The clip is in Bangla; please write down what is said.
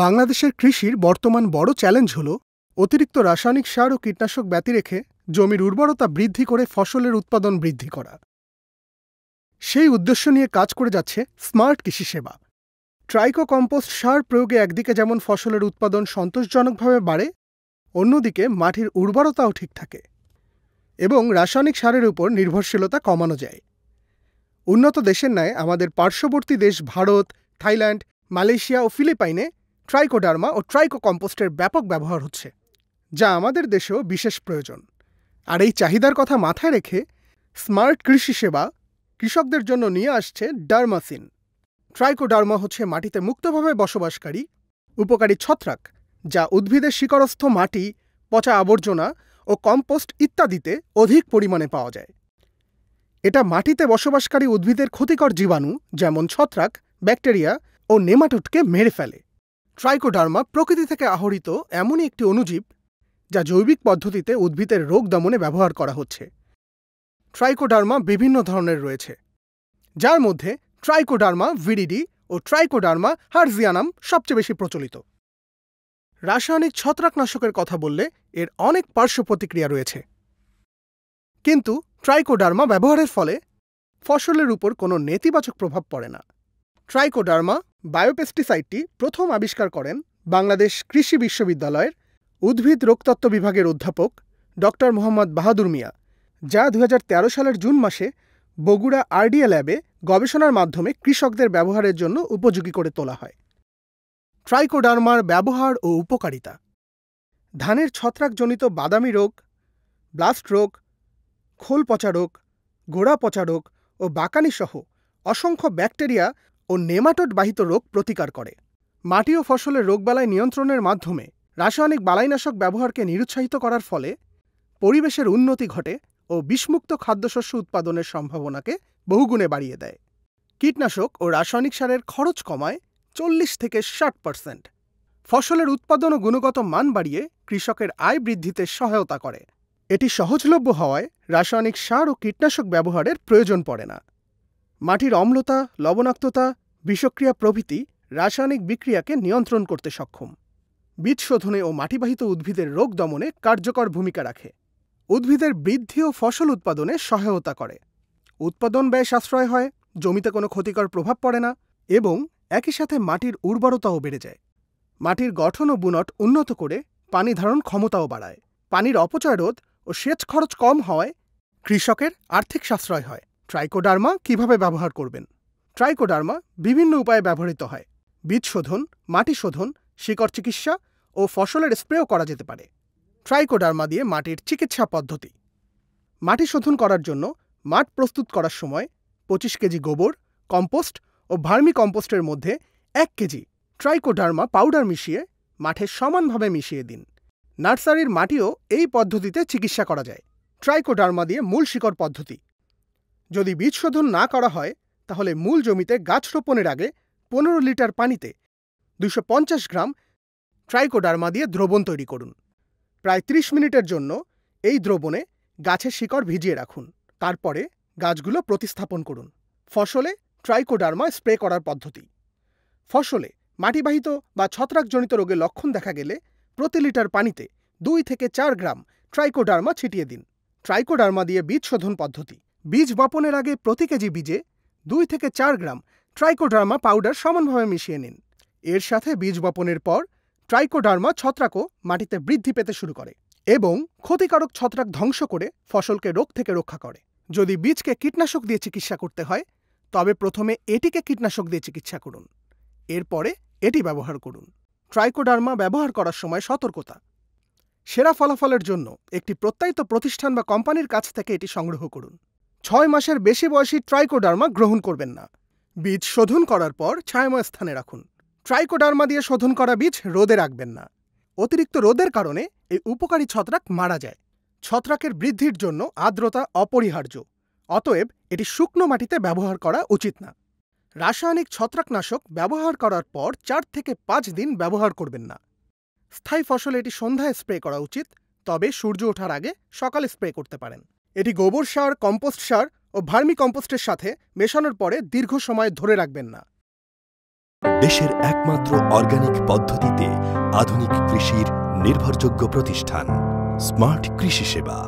বাংলাদেশের কৃষির বর্তমান বড় চ্যালেঞ্জ হল অতিরিক্ত রাসায়নিক সার ও কীটনাশক ব্যতি রেখে জমির উর্বরতা বৃদ্ধি করে ফসলের উৎপাদন বৃদ্ধি করা। সেই উদ্দেশ্য নিয়ে কাজ করে যাচ্ছে স্মার্ট কৃষি সেবা। ট্রাইকো কম্পোস্ট সার প্রয়োগে একদিকে যেমন ফসলের উৎপাদন সন্তোষজনকভাবে বাড়ে, অন্যদিকে মাটির উর্বরতাও ঠিক থাকে এবং রাসায়নিক সারের উপর নির্ভরশীলতা কমানো যায়। উন্নত দেশের ন্যায় আমাদের পার্শ্ববর্তী দেশ ভারত, থাইল্যান্ড, মালয়েশিয়া ও ফিলিপাইনে ট্রাইকোডার্মা ও ট্রাইকো কম্পোস্টের ব্যাপক ব্যবহার হচ্ছে, যা আমাদের দেশেও বিশেষ প্রয়োজন। আর এই চাহিদার কথা মাথায় রেখে স্মার্ট কৃষি সেবা কৃষকদের জন্য নিয়ে আসছে ডার্মাসিন। ট্রাইকোডার্মা হচ্ছে মাটিতে মুক্তভাবে বসবাসকারী উপকারী ছত্রাক, যা উদ্ভিদের শিকড়স্থ মাটি, পচা আবর্জনা ও কম্পোস্ট ইত্যাদিতে অধিক পরিমাণে পাওয়া যায়। এটা মাটিতে বসবাসকারী উদ্ভিদের ক্ষতিকর জীবাণু যেমন ছত্রাক, ব্যাকটেরিয়া ও নেমাটোডকে মেরে ফেলে। ট্রাইকোডার্মা প্রকৃতি থেকে আহরিত এমনই একটি অণুজীব যা জৈবিক পদ্ধতিতে উদ্ভিদের রোগ দমনে ব্যবহার করা হচ্ছে। ট্রাইকোডার্মা বিভিন্ন ধরনের রয়েছে, যার মধ্যে ট্রাইকোডার্মা ভিরিডি ও ট্রাইকোডার্মা হার্জিয়ানাম সবচেয়ে বেশি প্রচলিত। রাসায়নিক ছত্রাকনাশকের কথা বললে এর অনেক পার্শ্ব প্রতিক্রিয়া রয়েছে, কিন্তু ট্রাইকোডার্মা ব্যবহারের ফলে ফসলের উপর কোনো নেতিবাচক প্রভাব পড়ে না। ট্রাইকোডার্মা বায়োপেস্টিসাইডটি প্রথম আবিষ্কার করেন বাংলাদেশ কৃষি বিশ্ববিদ্যালয়ের উদ্ভিদ রোগতত্ত্ব বিভাগের অধ্যাপক ডক্টর মোহাম্মদ বাহাদুর মিয়া, যা 2013 সালের জুন মাসে বগুড়া আরডিএ ল্যাবে গবেষণার মাধ্যমে কৃষকদের ব্যবহারের জন্য উপযোগী করে তোলা হয়। ট্রাইকোডার্মার ব্যবহার ও উপকারিতা: ধানের ছত্রাকজনিত বাদামি রোগ, ব্লাস্ট রোগ, খোল পচা রোগ, গোড়া পচা রোগ ও বাকানি সহ অসংখ্য ব্যাকটেরিয়া ও নেমাটোড বাহিত রোগ প্রতিকার করে। মাটি ও ফসলের রোগবালাই নিয়ন্ত্রণের মাধ্যমে রাসায়নিক বালাইনাশক ব্যবহারকে নিরুৎসাহিত করার ফলে পরিবেশের উন্নতি ঘটে ও বিষমুক্ত খাদ্যশস্য উৎপাদনের সম্ভাবনাকে বহুগুণে বাড়িয়ে দেয়। কীটনাশক ও রাসায়নিক সারের খরচ কমায় 40 থেকে 60%। ফসলের উৎপাদন ও গুণগত মান বাড়িয়ে কৃষকের আয় বৃদ্ধিতে সহায়তা করে। এটি সহজলভ্য হওয়ায় রাসায়নিক সার ও কীটনাশক ব্যবহারের প্রয়োজন পড়ে না। মাটির অম্লতা, লবণাক্ততা, বিষক্রিয়া প্রভৃতি রাসায়নিক বিক্রিয়াকে নিয়ন্ত্রণ করতে সক্ষম। বীজ শোধনে ও মাটিবাহিত উদ্ভিদের রোগ দমনে কার্যকর ভূমিকা রাখে। উদ্ভিদের বৃদ্ধি ও ফসল উৎপাদনে সহায়তা করে। উৎপাদন ব্যয় সাশ্রয় হয়, জমিতে কোনো ক্ষতিকর প্রভাব পড়ে না এবং একই সাথে মাটির উর্বরতাও বেড়ে যায়। মাটির গঠন ও বুনট উন্নত করে পানি ধারণ ক্ষমতাও বাড়ায়। পানির অপচয় রোধ ও সেচ খরচ কম হওয়ায় কৃষকের আর্থিক সাশ্রয় হয়। ট্রাইকোডার্মা কিভাবে ব্যবহার করবেন? ট্রাইকোডার্মা বিভিন্ন উপায়ে ব্যবহৃত হয়। বীজ শোধন, মাটি শোধন, শিকড় চিকিৎসা ও ফসলের স্প্রেও করা যেতে পারে। ট্রাইকোডার্মা দিয়ে মাটির চিকিৎসা পদ্ধতি: মাটি শোধন করার জন্য মাঠ প্রস্তুত করার সময় 25 কেজি গোবর, কম্পোস্ট ও ভার্মি কম্পোস্টের মধ্যে 1 কেজি ট্রাইকোডার্মা পাউডার মিশিয়ে মাঠে সমানভাবে মিশিয়ে দিন। নার্সারির মাটিও এই পদ্ধতিতে চিকিৎসা করা যায়। ট্রাইকোডার্মা দিয়ে মূল শিকড় পদ্ধতি: যদি বীজ শোধন না করা হয় তাহলে মূল জমিতে গাছ রোপণের আগে 15 লিটার পানিতে 250 গ্রাম ট্রাইকোডার্মা দিয়ে দ্রবণ তৈরি করুন। প্রায় 30 মিনিটের জন্য এই দ্রবণে গাছের শিকড় ভিজিয়ে রাখুন। তারপরে গাছগুলো প্রতিস্থাপন করুন। ফসলে ট্রাইকোডার্মা স্প্রে করার পদ্ধতি: ফসলে মাটিবাহিত বা ছত্রাকজনিত রোগের লক্ষণ দেখা গেলে প্রতি লিটার পানিতে 2 থেকে 4 গ্রাম ট্রাইকোডার্মা ছিটিয়ে দিন। ট্রাইকোডার্মা দিয়ে বীজ শোধন পদ্ধতি: বীজ বপনের আগে প্রতি কেজি বীজে 2 থেকে 4 গ্রাম ট্রাইকোডার্মা পাউডার সমানভাবে মিশিয়ে নিন। এর সাথে বীজ বপনের পর ট্রাইকোডার্মা ছত্রাকও মাটিতে বৃদ্ধি পেতে শুরু করে এবং ক্ষতিকারক ছত্রাক ধ্বংস করে ফসলকে রোগ থেকে রক্ষা করে। যদি বীজকে কীটনাশক দিয়ে চিকিৎসা করতে হয় তবে প্রথমে এটিকে কীটনাশক দিয়ে চিকিৎসা করুন, এরপরে এটি ব্যবহার করুন। ট্রাইকোডার্মা ব্যবহার করার সময় সতর্কতা: সেরা ফলাফলের জন্য একটি প্রত্যয়িত প্রতিষ্ঠান বা কোম্পানির কাছ থেকে এটি সংগ্রহ করুন। 6 মাসের বেশি বয়সী ট্রাইকোডার্মা গ্রহণ করবেন না। বীজ শোধন করার পর ছায়াময় স্থানে রাখুন। ট্রাইকোডার্মা দিয়ে শোধন করা বীজ রোদে রাখবেন না। অতিরিক্ত রোদের কারণে এই উপকারী ছত্রাক মারা যায়। ছত্রাকের বৃদ্ধির জন্য আর্দ্রতা অপরিহার্য, অতএব এটি শুকনো মাটিতে ব্যবহার করা উচিত না। রাসায়নিক ছত্রাকনাশক ব্যবহার করার পর 4 থেকে 5 দিন ব্যবহার করবেন না। স্থায়ী ফসলে এটি সন্ধ্যায় স্প্রে করা উচিত, তবে সূর্য ওঠার আগে সকালে স্প্রে করতে পারেন। এটি গোবর সার, কম্পোস্ট সার ও ভার্মি কম্পোস্টের সাথে মেশানোর পরে দীর্ঘ সময় ধরে রাখবেন না। দেশের একমাত্র অর্গানিক পদ্ধতিতে আধুনিক কৃষির নির্ভরযোগ্য প্রতিষ্ঠান স্মার্ট কৃষি সেবা।